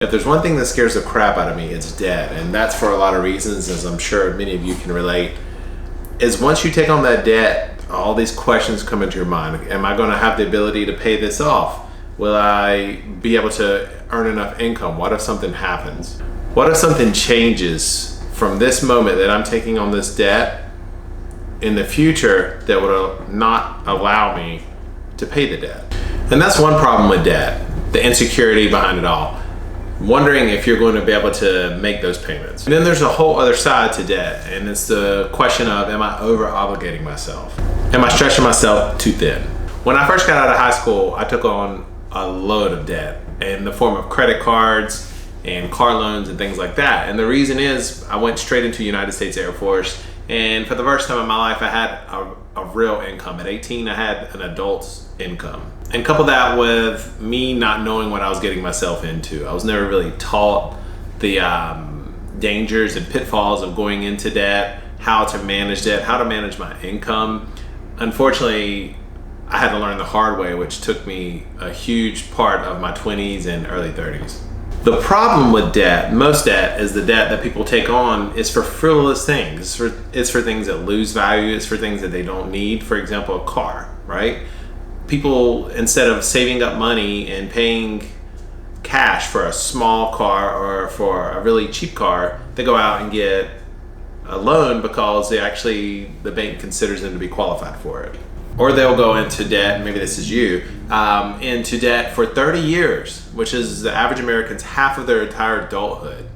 If there's one thing that scares the crap out of me, it's debt. And that's for a lot of reasons, as I'm sure many of you can relate. Is once you take on that debt, all these questions come into your mind. Am I going to have the ability to pay this off? Will I be able to earn enough income? What if something happens? What if something changes from this moment that I'm taking on this debt in the future that would not allow me to pay the debt? And that's one problem with debt, the insecurity behind it all. Wondering if you're going to be able to make those payments. And then there's a whole other side to debt, and it's the question of, am I over obligating myself? Am I stretching myself too thin? When I first got out of high school, I took on a load of debt in the form of credit cards and car loans and things like that. And the reason is I went straight into United States Air Force, and for the first time in my life I had a real income. At 18 I had an adult's income. And couple that with me not knowing what I was getting myself into. I was never really taught the dangers and pitfalls of going into debt, how to manage debt, how to manage my income. Unfortunately, I had to learn the hard way, which took me a huge part of my 20s and early 30s. The problem with debt, most debt, is the debt that people take on is for frivolous things. It's for things that lose value. It's for things that they don't need. For example, a car, right? People, instead of saving up money and paying cash for a small car or for a really cheap car, they go out and get a loan because the bank considers them to be qualified for it. Or they'll go into debt, maybe this is you, into debt for 30 years, which is the average American's half of their entire adulthood,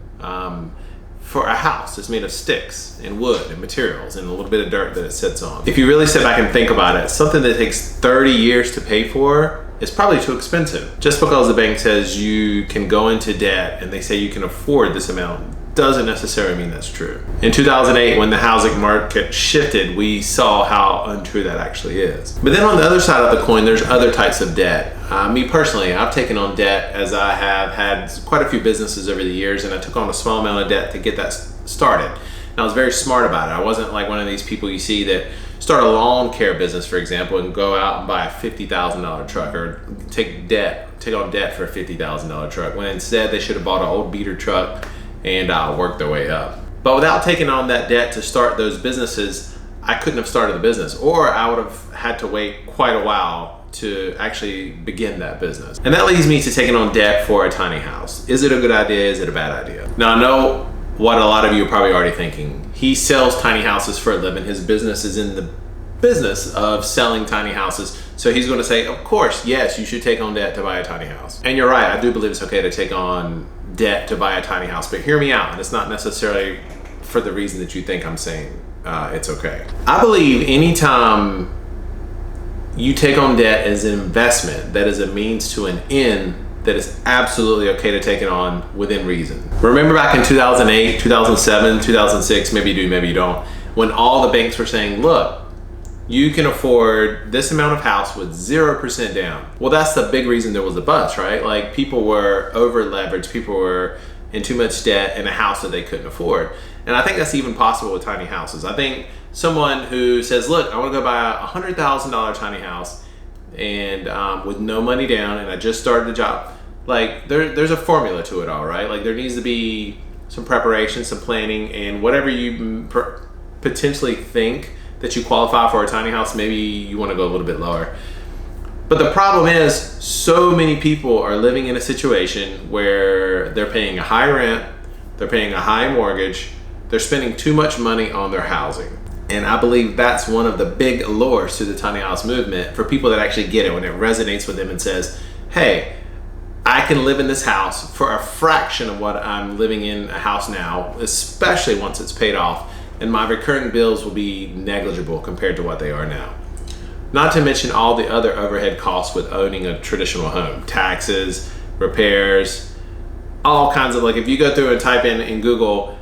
for a house that's made of sticks and wood and materials and a little bit of dirt that it sits on. If you really sit back and think about it, something that takes 30 years to pay for is probably too expensive. Just because the bank says you can go into debt and they say you can afford this amount doesn't necessarily mean that's true. In 2008, when the housing market shifted, we saw how untrue that actually is. But then on the other side of the coin, there's other types of debt. Me personally, I've taken on debt as I have had quite a few businesses over the years, and I took on a small amount of debt to get that started. And I was very smart about it. I wasn't like one of these people you see that start a lawn care business, for example, and go out and buy a $50,000 truck or take on debt for a $50,000 truck, when instead they should have bought an old beater truck and work their way up. But without taking on that debt to start those businesses, I couldn't have started the business, or I would have had to wait quite a while to actually begin that business. And that leads me to taking on debt for a tiny house. Is it a good idea? Is it a bad idea? Now I know what a lot of you are probably already thinking. He sells tiny houses for a living. His business is in the business of selling tiny houses. So he's going to say, of course, yes, you should take on debt to buy a tiny house. And you're right, I do believe it's okay to take on debt to buy a tiny house, but hear me out, and it's not necessarily for the reason that you think I'm saying it's okay. I believe anytime you take on debt as an investment that is a means to an end, that is absolutely okay to take it on within reason. Remember back in 2008, 2007, 2006, maybe you do, maybe you don't, when all the banks were saying, look, you can afford this amount of house with 0% down. Well, that's the big reason there was a bust, right? Like, people were over leveraged, people were in too much debt in a house that they couldn't afford. And I think that's even possible with tiny houses. I think someone who says, look, I want to go buy a $100,000 tiny house and with no money down, and I just started the job. Like, there's a formula to it all, right? Like, there needs to be some preparation, some planning, and whatever you potentially think that you qualify for a tiny house, maybe you want to go a little bit lower. But the problem is, so many people are living in a situation where they're paying a high rent, they're paying a high mortgage, they're spending too much money on their housing. And I believe that's one of the big allures to the tiny house movement for people that actually get it, when it resonates with them and says, hey, I can live in this house for a fraction of what I'm living in a house now, especially once it's paid off, and my recurring bills will be negligible compared to what they are now. Not to mention all the other overhead costs with owning a traditional home. Taxes, repairs, all kinds of, like, if you go through and type in Google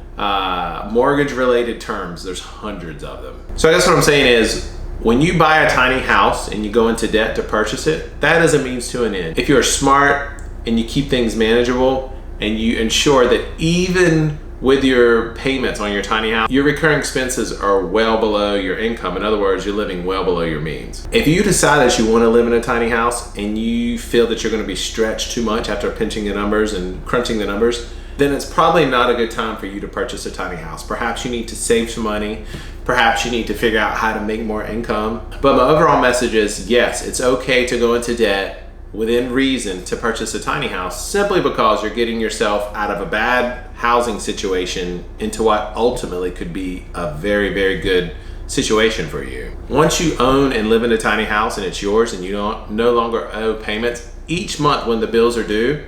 mortgage related terms, there's hundreds of them. So I guess what I'm saying is, when you buy a tiny house and you go into debt to purchase it, that is a means to an end. If you're smart and you keep things manageable and you ensure that even with your payments on your tiny house, your recurring expenses are well below your income. In other words, you're living well below your means. If you decide that you want to live in a tiny house and you feel that you're going to be stretched too much after pinching the numbers and crunching the numbers, then it's probably not a good time for you to purchase a tiny house. Perhaps you need to save some money. Perhaps you need to figure out how to make more income. But my overall message is, yes, it's okay to go into debt within reason to purchase a tiny house, simply because you're getting yourself out of a bad housing situation into what ultimately could be a very, very good situation for you. Once you own and live in a tiny house and it's yours and you no longer owe payments, each month when the bills are due,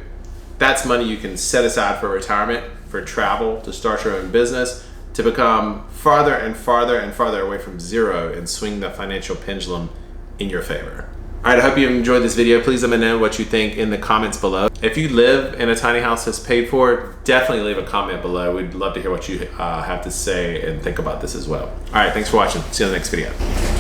that's money you can set aside for retirement, for travel, to start your own business, to become farther and farther and farther away from zero and swing the financial pendulum in your favor. All right, I hope you enjoyed this video. Please let me know what you think in the comments below. If you live in a tiny house that's paid for, definitely leave a comment below. We'd love to hear what you have to say and think about this as well. All right, thanks for watching. See you in the next video.